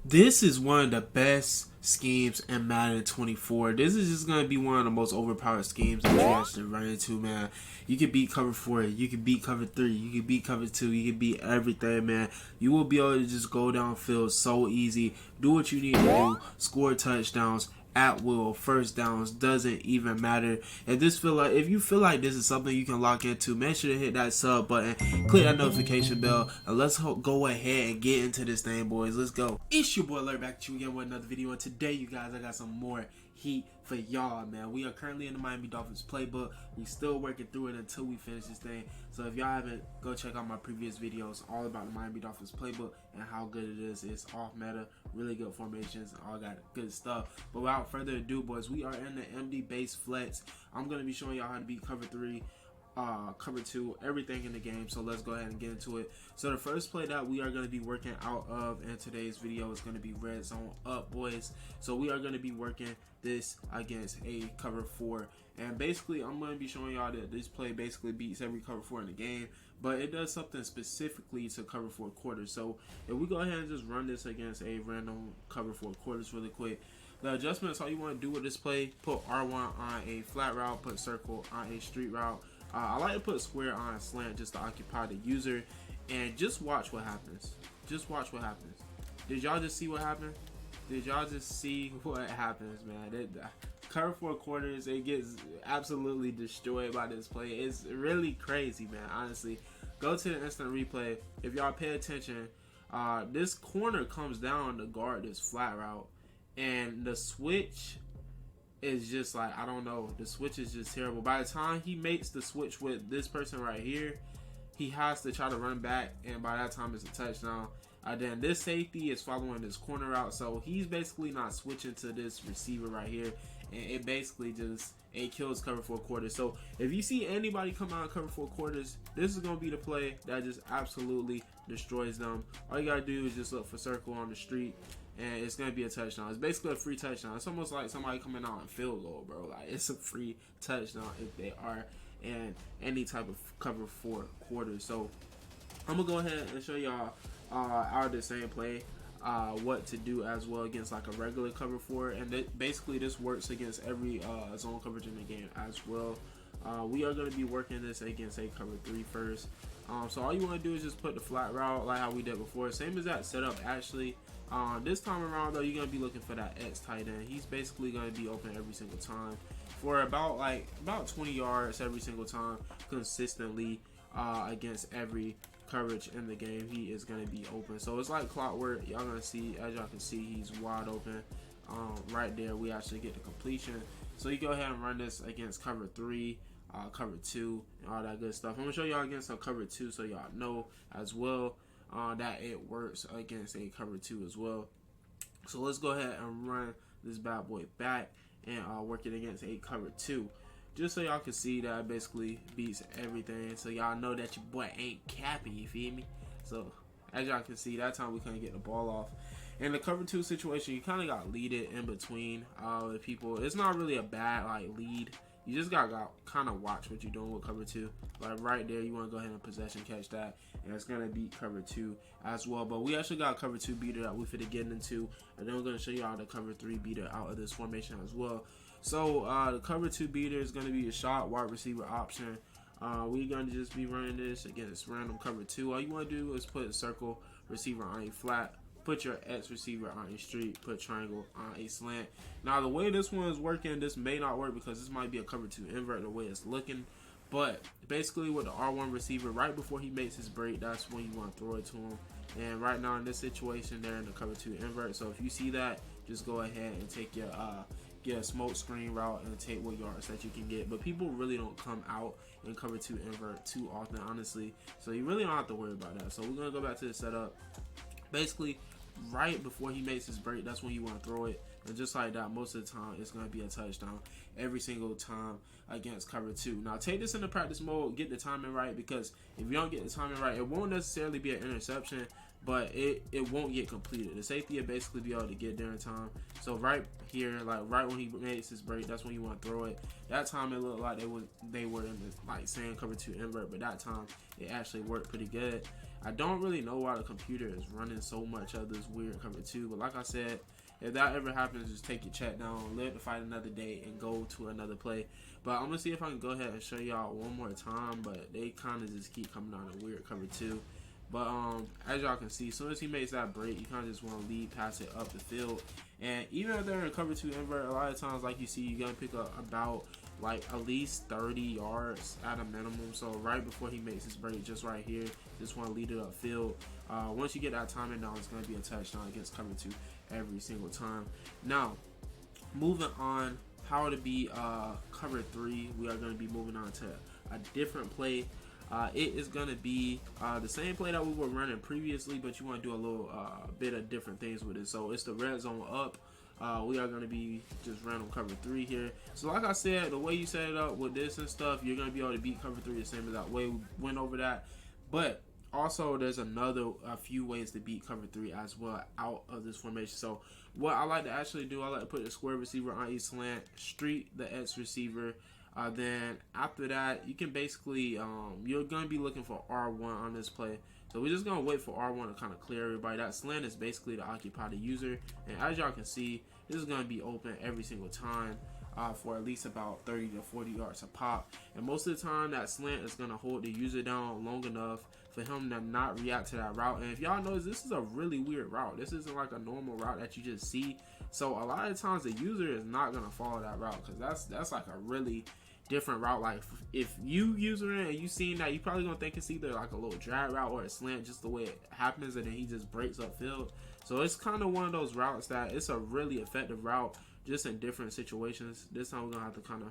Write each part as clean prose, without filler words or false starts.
This is one of the best schemes in Madden 24. This is just going to be one of the most overpowered schemes that you actually run into, man. You can beat cover 4, you can beat cover 3, you can beat cover 2, you can beat everything, man. You will be able to just go downfield so easy, do what you need to do, score touchdowns at will, first downs, doesn't even matter. If you feel like this is something you can lock into, make sure to hit that sub button, click that notification bell, and let's go ahead and get into this thing, boys. Let's go. It's your boy Larry back at you again with another video, and today, you guys, I got some more heat for y'all, man. We are currently in the Miami Dolphins playbook. We still working through it until we finish this thing. So if y'all haven't, go check out my previous videos all about the Miami Dolphins playbook and how good it is. It's off meta, really good formations, and all that good stuff. But without further ado, boys, we are in the MD base flex. I'm gonna be showing y'all how to beat cover 3, cover 2, everything in the game. So let's go ahead and get into it. So the first play that we are going to be working out of in today's video is going to be red zone up, boys. So we are going to be working this against a cover 4, and basically I'm going to be showing y'all that this play basically beats every cover 4 in the game, but it does something specifically to cover 4 quarters. So if we go ahead and just run this against a random cover 4 quarters really quick, the adjustments, all you want to do with this play, put R1 on a flat route, put circle on a street route. I like to put square on a slant just to occupy the user, and just watch what happens. Just watch what happens. Did y'all just see what happened? Did y'all just see what happens, man? Cover 4 quarters, it gets absolutely destroyed by this play. It's really crazy, man, honestly. Go to the instant replay. If y'all pay attention, this corner comes down to guard this flat route, and the switch is just like, I don't know, the switch is just terrible. By the time he makes the switch with this person right here, he has to try to run back, and by that time it's a touchdown. Then this safety is following this corner out, so he's basically not switching to this receiver right here, and it basically just kills cover 4 quarters. So if you see anybody come out of cover 4 quarters, this is going to be the play that just absolutely destroys them. All you got to do is just look for circle on the street, and it's going to be a touchdown. It's basically a free touchdown. It's almost like somebody coming out and field goal, bro. Like, it's a free touchdown if they are in any type of cover 4 quarters. So I'm going to go ahead and show y'all out of the same play what to do as well against like a regular cover 4. And basically this works against every zone coverage in the game as well. We are going to be working this against a cover 3 first. So all you want to do is just put the flat route like how we did before. Same as that setup actually. This time around though, you're going to be looking for that X tight end. He's basically going to be open every single time for about 20 yards every single time consistently against every coverage in the game. He is going to be open. So it's like clockwork. Y'all going to see, as y'all can see, he's wide open. Right there, we actually get the completion. So you go ahead and run this against cover 3, cover 2, and all that good stuff. I'm going to show y'all against a cover 2 so y'all know as well that it works against a cover 2 as well. So let's go ahead and run this bad boy back and work it against a cover 2. Just so y'all can see that it basically beats everything. So y'all know that your boy ain't capping, you feel me? So as y'all can see, that time we couldn't get the ball off. In the cover 2 situation, you kind of got leaded in between the people. It's not really a bad lead. You just got kind of watch what you're doing with cover 2. Like right there, you want to go ahead and possession catch that, and it's going to beat cover 2 as well. But we actually got a cover 2 beater that we finna get into, and then we're going to show y'all the cover 3 beater out of this formation as well. So the cover 2 beater is going to be a shot wide receiver option. We're going to just be running this against random cover 2. All you want to do is put a circle receiver on a flat, put your X receiver on a street, put triangle on a slant. Now the way this one is working, this may not work because this might be a cover 2 invert the way it's looking. But basically with the R1 receiver, right before he makes his break, that's when you want to throw it to him. And right now in this situation, they're in the cover 2 invert. So if you see that, just go ahead and take your get a smoke screen route and take what yards that you can get. But people really don't come out in cover 2 invert too often, honestly. So you really don't have to worry about that. So we're going to go back to the setup. Basically, right before he makes his break, that's when you want to throw it. And just like that, most of the time, it's going to be a touchdown every single time against cover 2. Now, take this into practice mode, get the timing right, because if you don't get the timing right, it won't necessarily be an interception, but it won't get completed. The safety will basically be able to get there in time. So right here, like right when he makes his break, that's when you want to throw it. That time it looked like they were in this like same cover 2 invert, but that time it actually worked pretty good. I don't really know why the computer is running so much of this weird cover 2, but like I said, if that ever happens, just take your chat down, live to fight another day, and go to another play. But I'm gonna see if I can go ahead and show y'all one more time, but they kind of just keep coming on a weird cover 2. But as y'all can see, as soon as he makes that break, you kind of just want to lead past it up the field. And even if they're in cover 2 invert, a lot of times, like you see, you're gonna pick up about like at least 30 yards at a minimum. So right before he makes his break, just right here, just want to lead it upfield. Once you get that timing down, it's gonna be a touchdown against cover 2 every single time. Now, moving on, how to beat cover 3, we are going to be moving on to a different play. It is going to be the same play that we were running previously, but you want to do a little bit of different things with it. So it's the red zone up. We are going to be just random cover 3 here. So like I said, the way you set it up with this and stuff, you're going to be able to beat cover 3 the same as that way we went over that. But also, there's a few ways to beat cover 3 as well out of this formation. So what I like to actually do, I like to put the square receiver on each slant, street the X receiver. Then after that, you can basically, you're going to be looking for R1 on this play. So we're just going to wait for R1 to kind of clear everybody. That slant is basically to occupy the user. And as y'all can see, this is going to be open every single time. For at least about 30 to 40 yards a pop. And most of the time, that slant is going to hold the user down long enough for him to not react to that route. And if y'all notice, this is a really weird route. This isn't like a normal route that you just see. So a lot of times, the user is not going to follow that route because that's like a really different route. Like if you user it and you seen that, you probably gonna think it's either like a little drag route or a slant, just the way it happens, and then he just breaks upfield. So it's kind of one of those routes that it's a really effective route, just in different situations. This time we're gonna have to kind of,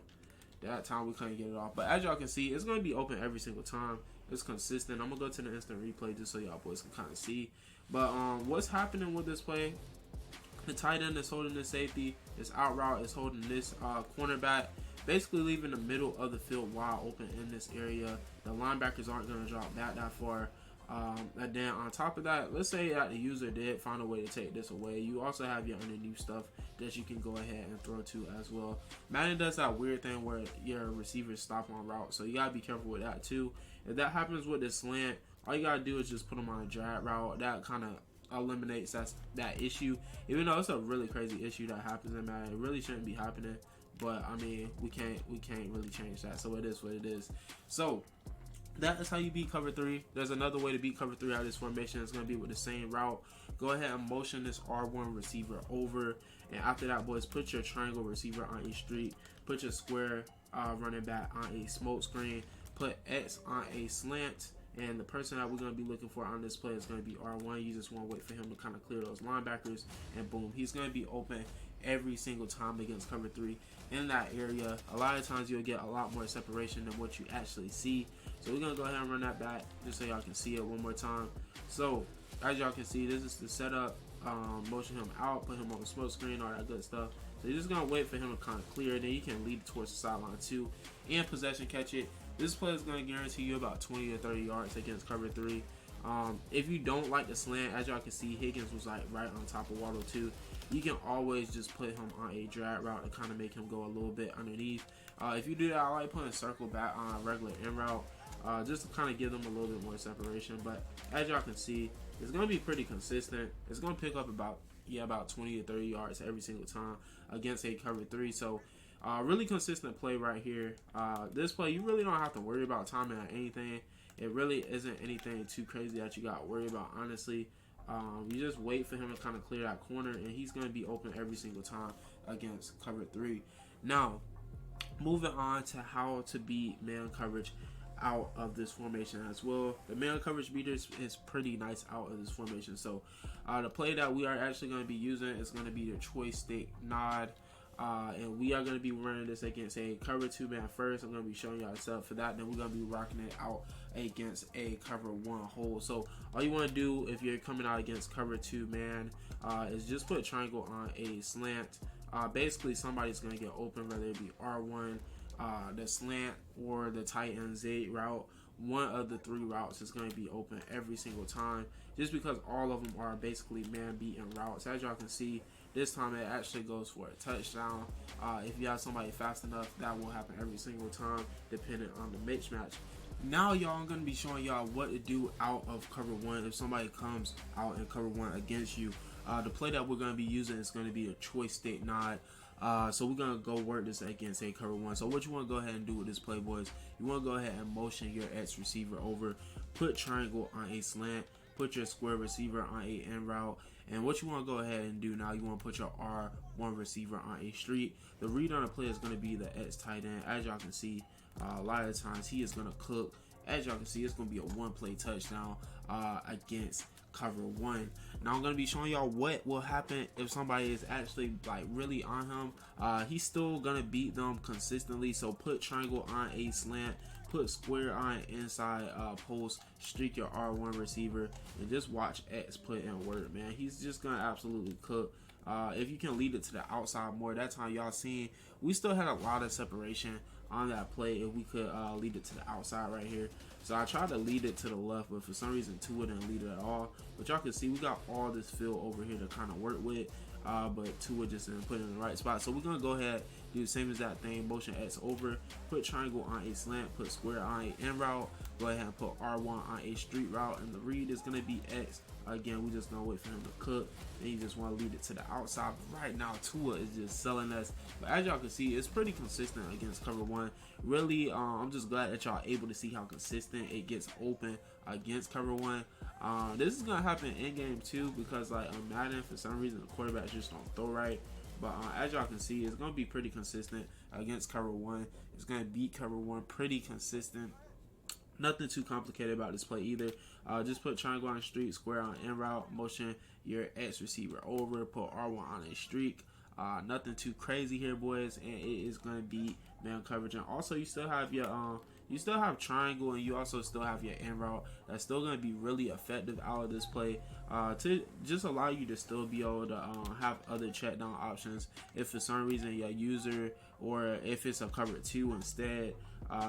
that time we couldn't get it off, but as y'all can see, it's gonna be open every single time. It's consistent. I'm gonna go to the instant replay just so y'all boys can kind of see. But what's happening with this play? The tight end is holding the safety. This out route is holding this cornerback, basically leaving the middle of the field wide open in this area. The linebackers aren't going to drop back that far. And then on top of that, let's say that the user did find a way to take this away. You also have your underneath stuff that you can go ahead and throw to as well. Madden does that weird thing where your receivers stop on route, so you got to be careful with that too. If that happens with the slant, all you got to do is just put them on a drag route. That kind of eliminates that issue, even though it's a really crazy issue that happens in Madden. It really shouldn't be happening, but I mean, we can't really change that, so it is what it is. So that is how you beat cover 3. There's another way to beat cover 3 out of this formation. It's going to be with the same route. Go ahead and motion this R1 receiver over, and after that, boys, put your triangle receiver on each street, put your square running back on a smoke screen, put X on a slant. And the person that we're going to be looking for on this play is going to be R1. You just want to wait for him to kind of clear those linebackers, and boom, he's going to be open every single time against cover 3 in that area. A lot of times you'll get a lot more separation than what you actually see. So we're going to go ahead and run that back just so y'all can see it one more time. So as y'all can see, this is the setup. Motion him out, put him on the smoke screen, all that good stuff. So you're just going to wait for him to kind of clear. Then you can lead towards the sideline too, and possession catch it. This play is going to guarantee you about 20 to 30 yards against cover 3. If you don't like the slant, as y'all can see, Higgins was like right on top of Waddle too. You can always just put him on a drag route to kind of make him go a little bit underneath. If you do that, I like putting circle back on a regular in route, just to kind of give them a little bit more separation. But as y'all can see, it's going to be pretty consistent. It's going to pick up about 20 to 30 yards every single time against a cover 3. So really consistent play right here. This play, you really don't have to worry about timing or anything. It really isn't anything too crazy that you got to worry about, honestly. You just wait for him to kind of clear that corner, and he's going to be open every single time against cover 3. Now, moving on to how to beat man coverage out of this formation as well. The man coverage beater is pretty nice out of this formation. So the play that we are actually going to be using is going to be the choice stick nod. And we are going to be running this against a cover 2 man first. I'm going to be showing y'all setup for that. Then we're going to be rocking it out against a cover 1 hold. So all you want to do if you're coming out against cover 2 man is just put triangle on a slant. Basically, somebody's going to get open, whether it be R1, the slant, or the tight end Z route. One of the 3 routes is going to be open every single time, just because all of them are basically man beating routes. As y'all can see, this time it actually goes for a touchdown. If you have somebody fast enough, that will happen every single time, depending on the mismatch. Now y'all, I'm gonna be showing y'all what to do out of cover one if somebody comes out in cover one against you. The play that we're gonna be using is gonna be a choice stick nod. So we're gonna go work this against a cover one. So what you want to go ahead and do with this play, boys? You want to go ahead and motion your X receiver over, put triangle on a slant, put your square receiver on a end route, and what you want to go ahead and do now, you want to put your R1 receiver on a street. The read on the play is going to be the X tight end. As y'all can see, a lot of times he is going to cook. As y'all can see, it's going to be a one-play touchdown against cover one. Now I'm going to be showing y'all what will happen if somebody is actually like really on him. He's still going to beat them consistently, so put triangle on a slant, put square on inside post, streak your R1 receiver, and just watch X put in work, man. He's just going to absolutely cook. If you can lead it to the outside more, that time y'all seen we still had a lot of separation on that play if we could lead it to the outside right here. So I tried to lead it to the left, but for some reason Tua didn't lead it at all. But y'all can see we got all this field over here to kind of work with, but Tua just didn't put it in the right spot. So we're gonna go ahead, do the same exact thing, motion X over, put triangle on a slant, put square on a end route, go ahead and put R1 on a street route, and the read is gonna be X. Again, we just gonna wait for him to cook, and you just want to lead it to the outside. But right now Tua is just selling us, but as y'all can see, it's pretty consistent against cover one. Really, I'm just glad that y'all able to see how consistent it gets open against cover one. This is gonna happen in game too, because like on Madden, for some reason the quarterbacks just don't throw right. But as y'all can see, it's gonna be pretty consistent against cover one. It's gonna beat cover one pretty consistent. Nothing too complicated about this play either. Just put triangle on street, square on end route, motion your X receiver over, put R1 on a streak. Nothing too crazy here, boys, and it is going to be man coverage. And also, you still have your you still have triangle, and you also still have your end route. That's still going to be really effective out of this play to just allow you to still be able to have other check down options if for some reason your user, or if it's a cover two instead.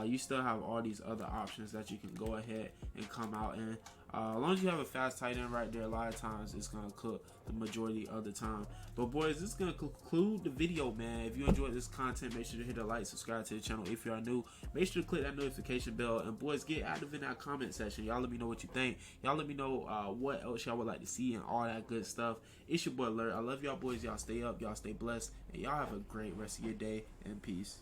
You still have all these other options that you can go ahead and come out in. As long as you have a fast tight end right there, a lot of times it's going to cook the majority of the time. But boys, this is going to conclude the video, man. If you enjoyed this content, make sure to hit the like, subscribe to the channel. If you are new, make sure to click that notification bell. And boys, get active in that comment section. Y'all let me know what you think. Y'all let me know what else y'all would like to see and all that good stuff. It's your boy Lur. I love y'all boys. Y'all stay up. Y'all stay blessed. And y'all have a great rest of your day. And peace.